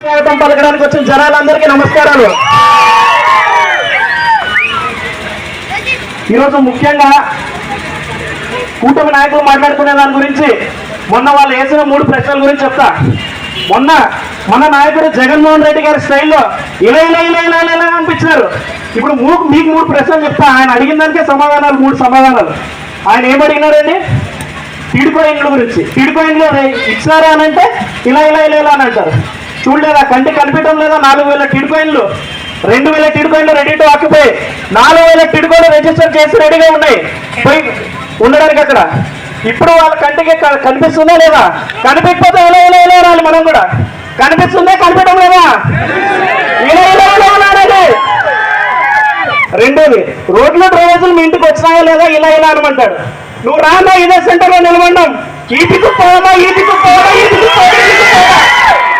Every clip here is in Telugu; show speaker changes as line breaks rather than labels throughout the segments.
స్వాగతం పలకడానికి వచ్చిన జనాలందరికీ నమస్కారాలు. ఈరోజు ముఖ్యంగా కూటమి నాయకులు మాట్లాడుకునే దాని గురించి, మొన్న వాళ్ళు వేసిన 3 ప్రశ్నల గురించి చెప్తా. మొన్న మన నాయకుడు జగన్మోహన్ రెడ్డి గారి స్టైల్లో ఇలా ఇలా ఇలా ఇలా ఇలా అనిపించారు. ఇప్పుడు మీకు 3 ప్రశ్నలు చెప్తా. ఆయన అడిగిన దానికే సమాధానాలు, 3 సమాధానాలు. ఆయన ఏమడిగినారండి? టిడ్కో ఇండ్ల గురించి. టిడ్కో ఇండ్లు ఇచ్చినారా అని అంటే ఇలా ఇలా ఇలా ఇలా అని అంటారు. చూడలేదా? కంటికి కనిపించడం లేదా? 4000 టిడ్కో ఇండ్లు, 2000 టిడ్కో ఇండ్లు రెడీ టు ఆక్యుపై, 4000 టిడ్కోలు రిజిస్టర్ చేసి రెడీగా ఉన్నాయి పోయి ఉండడానికి అక్కడ. ఇప్పుడు వాళ్ళ కంటికి కనిపిస్తుందా లేదా? కనిపించకపోతే ఇలా ఇలా ఇలా రాలి. మనం కూడా కనిపిస్తుందా? కనిపించడం లేదా? ఇలా ఇలా ఇలా అనాలి. రెండోది, రోడ్లు డ్రైనేజీలు మీ ఇంటికి వచ్చినాయా లేదా? ఇలా ఇలా అనమంటాడు. నువ్వు రానా ఇదే సెంటర్లో నిలబడ్డాం, ఈటికి పోవా ఈటికి పోవా ఈటికి పోవా.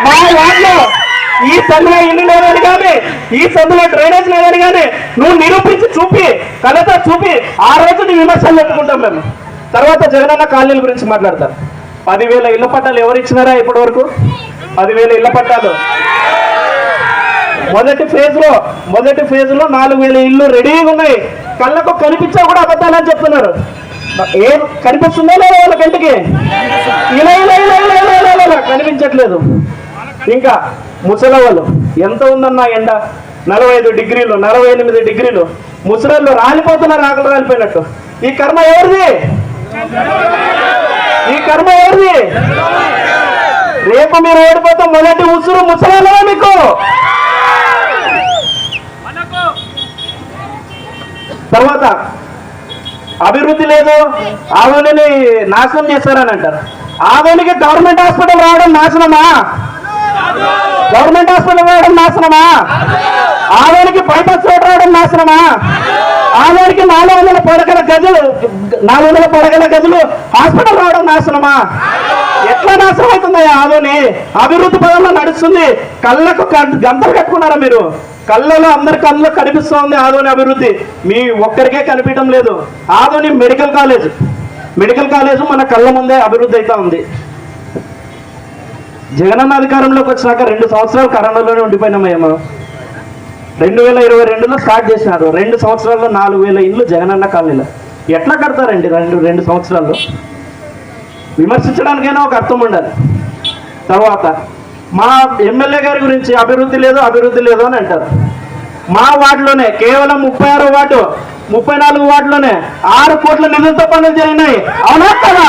మా వాటిలో ఈ సందులో ఇల్లు లేదని కానీ, ఈ సందులో డ్రైనేజ్ లేదని కానీ నువ్వు నిరూపించి చూపి, కలతో చూపి, ఆ రోజు నీ విమర్శలు చెప్పుకుంటాం మేము. తర్వాత జగనన్న కాలనీల గురించి మాట్లాడతారు. 10,000 ఇళ్ల పట్టాలు ఎవరు ఇచ్చినారా ఇప్పటి వరకు? 10,000 ఇళ్ల పట్టాలు. మొదటి ఫేజ్ లో 4,000 ఇల్లు రెడీగా ఉన్నాయి. కళ్ళకు కనిపించా కూడా అబద్ధాలని చెప్తున్నారు. ఏం కనిపిస్తుందా లేదా వాళ్ళ కంటికి? ఇలా ఇలా ఇలా ఇలా ఇలా ఇలా కనిపించట్లేదు. ఇంకా ముసలి వాళ్ళు ఎంత ఉందన్న ఎండ, 45 డిగ్రీలు, 48 డిగ్రీలు. ముసలిళ్ళు రాలిపోతున్నారు, ఆకలి రాలిపోయినట్టు. ఈ కర్మ ఎవరిది? ఈ కర్మ ఎవరిది? రేపు మీరు ఓడిపోతే మొదటి ఉసురు ముసలిలో మీకు. తర్వాత అభివృద్ధి లేదు, ఆదోనిని నాశనం చేస్తారని అంటారు. ఆదోనికి గవర్నమెంట్ హాస్పిటల్ రావడం నాశనమా? గవర్నమెంట్ హాస్పిటల్ రావడం నాశనమా? ఆదోనికి బైపాస్ రోడ్ రావడం నాశనమా? ఆదోనికి 400 పడగల గదులు హాస్పిటల్ రావడం నాశనమా? ఎట్లా నాశనం అవుతుందయ్యా ఆదోని? అభివృద్ధి పదంలో నడుస్తుంది. కళ్ళకు గంతలు కట్టుకున్నారా మీరు? కళ్ళలో అందరి కళ్ళలో కనిపిస్తోంది ఆదోని అభివృద్ధి, మీ ఒక్కరికే కనిపించడం లేదు. ఆదోని మెడికల్ కాలేజ్ మన కళ్ళ ముందే అభివృద్ధి అవుతా ఉంది. జగనన్న అధికారంలోకి వచ్చినాక 2 సంవత్సరాలు కరోనాలోనే ఉండిపోయినామేమో. 2022లో స్టార్ట్ చేసినారు. 2 సంవత్సరాల్లో 4,000 ఇళ్ళు జగనన్న కాలనీలో. ఎట్లా కడతారండి 2 సంవత్సరాల్లో? విమర్శించడానికైనా ఒక అర్థం ఉండాలి. తర్వాత మా ఎమ్మెల్యే గారి గురించి అభివృద్ధి లేదు అని అంటారు. మా వార్డులోనే కేవలం 36 వార్డు, 34 వార్డులోనే 6 కోట్ల నిధులతో పనులు జరిగినాయి. అవునా కదా?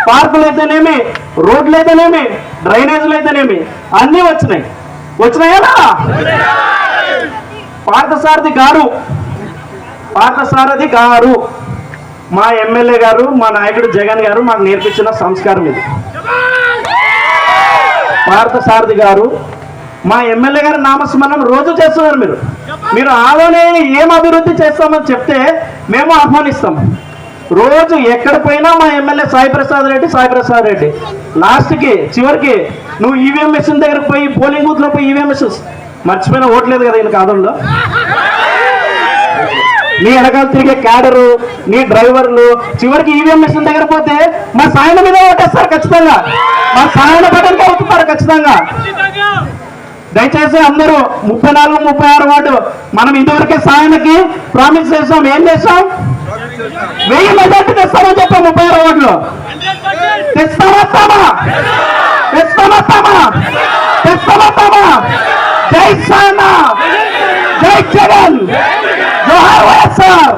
పార్కులు అయితేనేమి, రోడ్లు అయితేనేమి, డ్రైనేజీలు అయితేనేమి అన్నీ వచ్చినాయా? పార్థసారథి గారు మా ఎమ్మెల్యే గారు, మా నాయకుడు జగన్ గారు మాకు నేర్పించిన సంస్కారం ఇది. పార్థసారథి గారు మా ఎమ్మెల్యే గారి నామస్మరణం రోజు చేస్తున్నారు. మీరు ఆలోనే ఏం అభివృద్ధి చేస్తామని చెప్తే మేము ఆహ్వానిస్తాం. రోజు ఎక్కడ పోయినా మా ఎమ్మెల్యే సాయి ప్రసాద్ రెడ్డి లాస్ట్కి చివరికి నువ్వు ఈవీఎం మెషిన్ దగ్గరకు పోయి, పోలింగ్ బూత్లో పోయి ఈవీఎం మెషిన్స్ మర్చిపోయినా ఓట్లేదు కదా ఈయన కాదంలో. నీ వెనకాల తిరిగే క్యాడరు, నీ డ్రైవర్లు చివరికి ఈవీఎం మెషిన్ దగ్గర పోతే మా సాయన మీద ఓటేస్తారు ఖచ్చితంగా, మా సాయన బటన్కి అవుతున్నారు ఖచ్చితంగా. దయచేసి అందరూ 34, 36 వార్డు మనం ఇంతవరకే సాయనకి ప్రామిస్ చేస్తాం. ఏం చేస్తాం? 1000 మెజార్టీ తెస్తామని చెప్పాం. 36 వార్డులో తెస్తామా? జై సాయన, జై జగన్, జోహార్ వైఎస్ఆర్.